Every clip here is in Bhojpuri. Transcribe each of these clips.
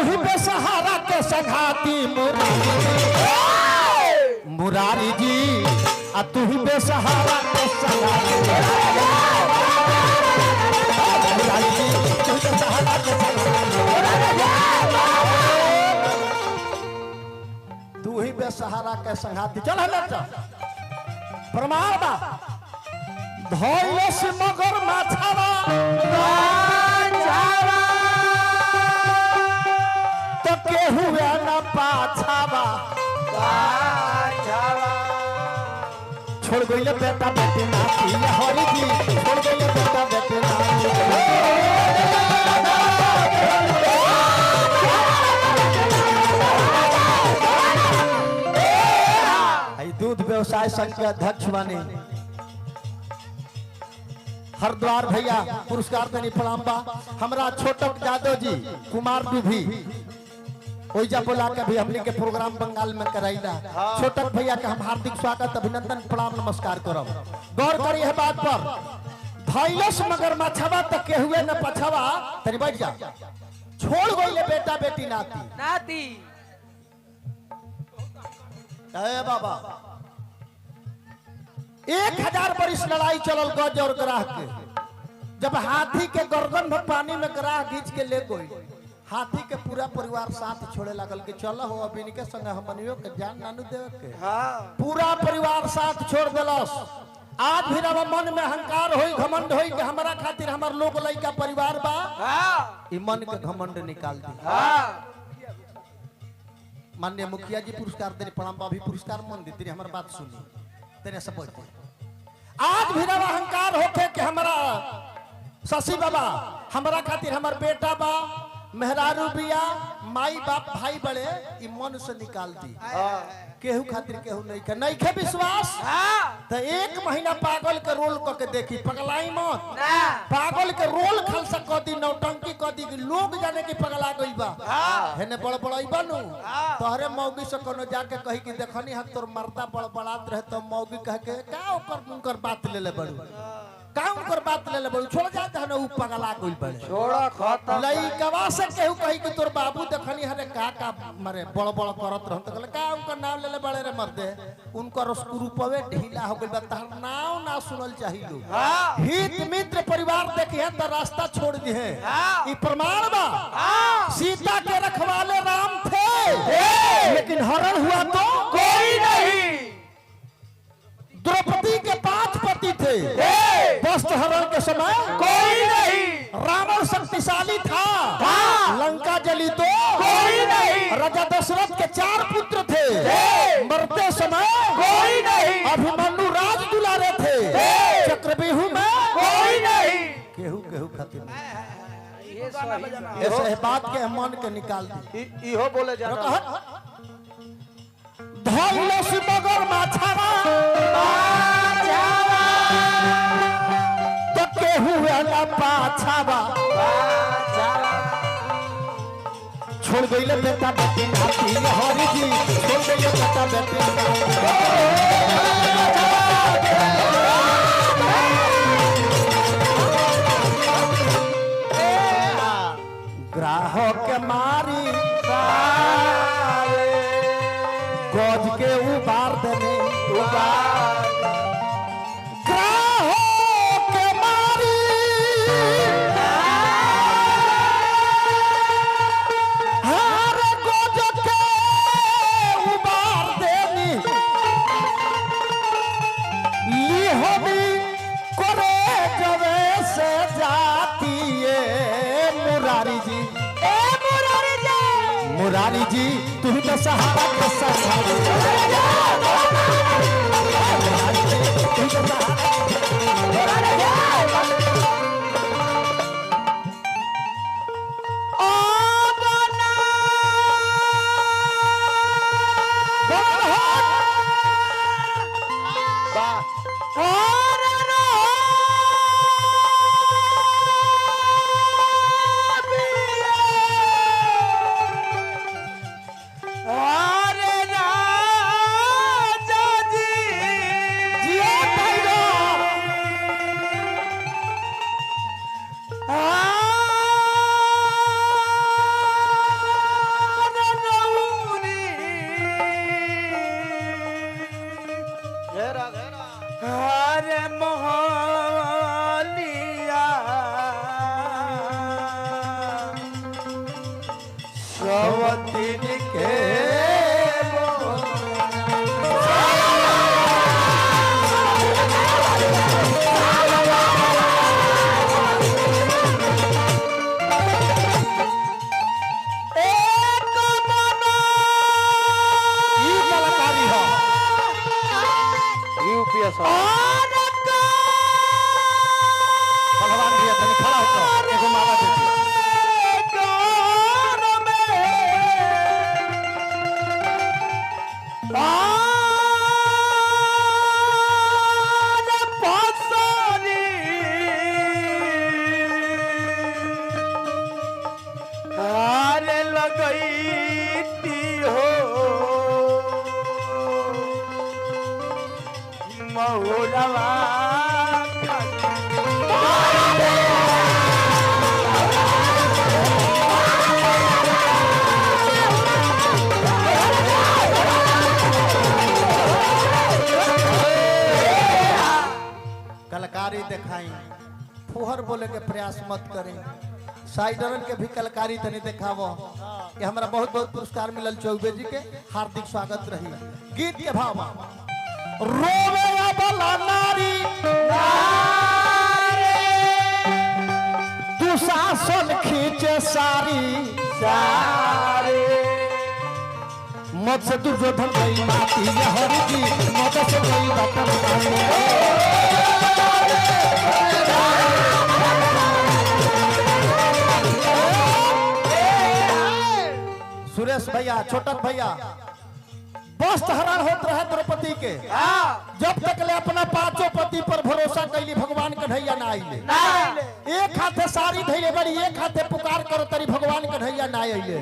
ही बेसहारा के संघाती मुरारी जी आ तू ही बेसहारा के संघाती मुरारी जी तू बेसहारा के संघाती तू ही बेसहारा के संघाती। चल प्रमाण बा धोइले से मगर माछावा तो केहू ना पाछावा छोड़ गइले बेटा बेटी नाती हरि जी छोड़ गइले बेटा बेटी नाती दूध व्यवसाय संघ के अध्यक्ष बने हरद्वार भैया पुरस्कार देनी प्रणाम बा। हमरा छोटक यादव जी कुमार भी ओइजा बोला के भी हमने के प्रोग्राम बंगाल में कराइला। छोटक भैया के हम हार्दिक स्वागत अभिनंदन प्रणाम नमस्कार करब। गौर करी है बात पर धैलस मगर मछवा तो केहुए न पछवा तनी बैठ जा छोड़ गइले बेटा बेटी नाती नाती ए बाबा 1000 बरिस लड़ाई चलल गज और ग्राह के जब हाथी के गर्दन में पानी में ग्राह खींच के ले गई हाथी के पूरा परिवार साथ छोड़े लगल के चल हो अभी के संग हमनियो के जान नानू देव के पूरा परिवार साथ छोड़ देलस। आज भी रवा मन में अहंकार होई घमंड होई कि हमरा खातिर हमर लोग लइका परिवार बा ई मन के घमंड निकाल दी। माननीय मुखिया जी पुरस्कार देने प्रणाम बा भी पुरस्कार मन दी तेरी हमारी बात सुनी तेरे सब बोलते आज भी रवा अहंकार होके कि हमारा शशि बाबा हमारा खातिर हमार बेटा बा मेहरारू बिया माई बाप भाई बड़े ई मन से निकाल दी केहू खातिर केहू नहीं के विश्वास तो 1 महीना पागल के रोल क के देखी पगलाई मत पागल के रोल खल सक दी नौटंकी क दी लोग जाने की पगला गइल बा हेने बड़ बड़ई बनू तोहरे मौगी से कोनो जाके कही कि देखनी हम तोर मर्दा बड़बड़ात रहे तो मौगी कह के का ओकर उनकर बात ले ले बड़ू का उनकर बात ले ले बड़ू छोड़ जाते हने उ पगला गइल बड़े छोड़ा खत्म लइकवा से केहू कही कि तोर बाबू देखनी हरे का मारे बड़ बड़ करत रहन त कहले का उनकर नाम ले ले बड़े रे मर्दे उनकर रूपवे ढीला हो गइल बा तहर नाम ना सुनल चाहिलो हित मित्र परिवार देखिए त रास्ता छोड़ दी है ई प्रमाण बा सीता के रखवाले राम थे लेकिन हरण हुआ तो कोई नहीं। द्रौपदी के 5 पति थे वस्त्र हरण के समय कोई नहीं। रावण शक्तिशाली था लंका जली तो कोई नहीं। राजा दशरथ के 4 पुत्र थे मरते समय कोई नहीं। अभिमन्यु राज दुलारे थे चक्रव्यूह में कोई नहीं। केहू केहू खातिर ऐसे बात के मन के निकाल दी इहो बोले जा धैलस मगर माछावा तो केहू ना पाछावा छोड़ गइले बेटा बेटी नाती हरि जी छोड़ गइले बेटा बेटी ग्राहक के मारी गज के उबार देने ग्राहक के मारी हर गज के उबार देनी लिहोनी करे जवे से जाती है मुरारी जी मुरारी जी तू ही तो सहारा का सहारा अरे राजा जी जिया अरे मोहलिया सवतीन के भगवान भी खड़ा होकर एगो माला देती कलाकारी दिखाई फुहर बोले के प्रयास मत करें साइडरन के भी कलाकारी तनी दिखावो कि हमरा बहुत बहुत पुरस्कार मिलल चौबे जी के हार्दिक स्वागत रही गीत के भाव रोवे वाला नारी दुशासन खींचे सारी मत से दुर्योधन गई माती हरि जी मत से गई बटन सुरेश भैया छोटन भैया वस्त्र हरण होते रहे द्रौपदी के जब तक ले अपना पांचों पति पर भरोसा कैली भगवान कन्हैया ना आइले एक हाथे साड़ी धैले बड़ी एक हाथे पुकार करो तरी भगवान कन्हैया ना आइले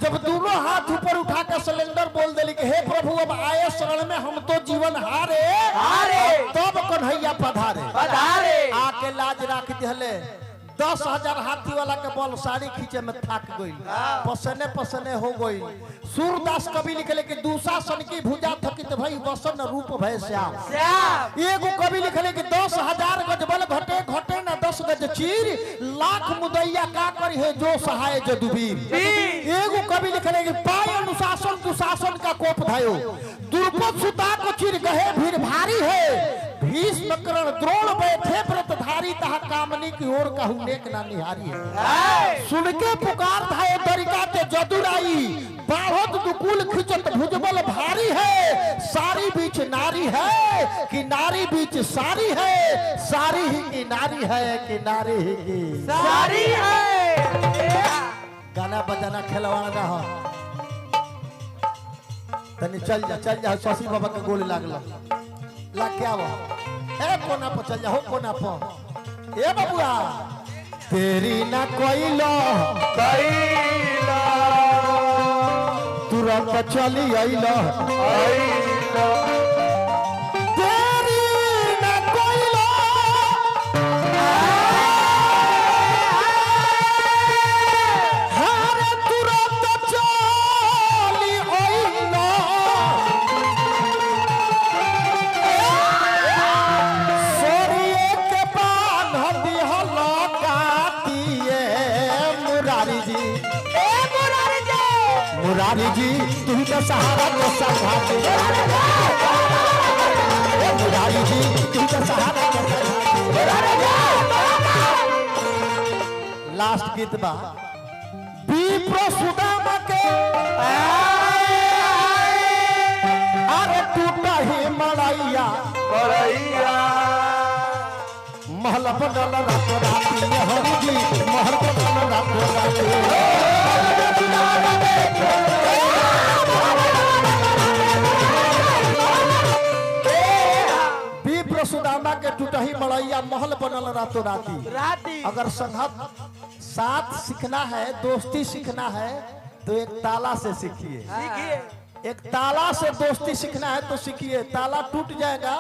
जब दोनों हाथ ऊपर उठा के सिलेंडर बोल देली कि हे प्रभु अब आए शरण में हम तो जीवन हारे तब कन्हैया पधारे आके लाज राख दिहले 10,000 हाथी वाला के बल साड़ी खींचे में थक गई पसने पसने हो गई सूरदास कवि लिखले कि दुशासन की भुजा थकित भई वसन रूप भय श्याम एगो कवि लिखले कि 10,000 गज बल घटे घटे न 10 गज चीर लाख मुदैया का करी है जो सहाय जदुबीर एगो कवि लिखले कि पाय अनुशासन दुशासन का कोप धायो दुर्पद सुता को चिर गहे भीड़ भारी है भीष्म करण द्रोण बैठे व्रतधारी तहा कामनी की ओर कहू नेक ना निहारी है सुन के पुकार धाये दरिका के जदुराई बाढ़त दुकुल खिचत भुजबल भारी है सारी बीच नारी है कि नारी बीच सारी है सारी ही की नारी है कि नारी ही की सारी है गाना बजाना खिलवाना रहा तनी चल जा शशि बाबा के गोली लागला लाग क्या वो ए कोना पर चल जा हो कोना पर ए बाबूआ तेरी ना कोइलो तुरंत चली आइलो तेरी ना कोइलो हरे तुरंत चली आइलो सोरिए के पान दिहल कातिए मुरारी जी मुरारी जी तुम का सहारा को संभाले मुरारी जी तुम का सहारा को लास्ट गीत बा विप्र सुदामा के अरे टूटा ही मड़ैया महल बनल रात राती हरि जी महल बनल रात राती विप्र सुदामा के टूटही मड़ैया महल बनल रातों राती अगर संगत साथ सीखना है दोस्ती सीखना है तो एक ताला से सीखिए एक ताला से दोस्ती सीखना है तो सीखिए, ताला टूट जाएगा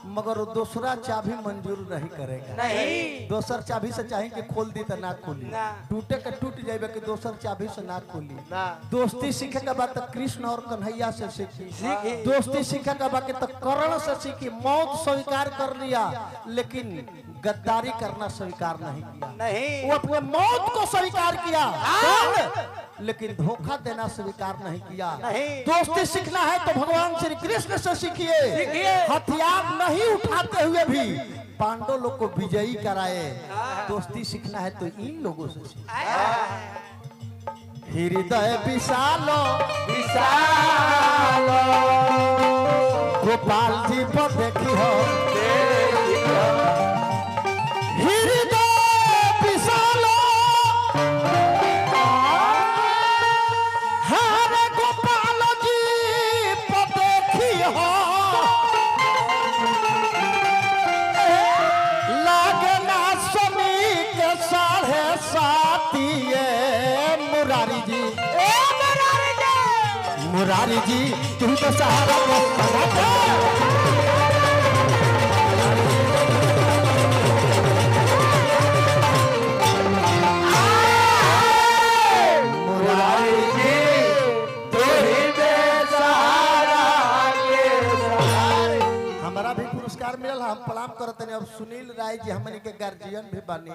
मगर वो दूसरा चाबी मंजूर नहीं करेगा। नहीं दोसर चाबी से चाहे कि खोल दी तो ना खोली, ना। टूटे के टूट जाए कि दोसर चाबी से ना खोली। ना। दोस्ती सीखे के बाद तो कृष्ण और कन्हैया से सीखी, सीखी। दोस्ती सीखे के बाद तो कर्ण से सीखी। मौत स्वीकार कर लिया लेकिन गद्दारी करना स्वीकार नहीं किया। नहीं वो अपने मौत को स्वीकार किया लेकिन धोखा देना स्वीकार नहीं किया। नहीं। दोस्ती सीखना है तो भगवान श्री कृष्ण से सीखिए। सीखिए। हथियार नहीं उठाते हुए भी पांडव लोग को विजयी कराए। दोस्ती सीखना है तो इन लोगों से सीखिए। हृदय विशालो विशाल गोपाल जी पर देखी हो, हृदय विशालो हरे गोपाल जी पर देखी हो, लागना शनि के 7:30 मुरारी जी, मुरारी जी तुम तो सहारा मुरारी जी तू ही दे सहारा के सहारे। हमारा भी पुरस्कार मिलल, हम प्रणाम करते हैं। अब सुनील राय जी हमने के गार्जियन भी बानी।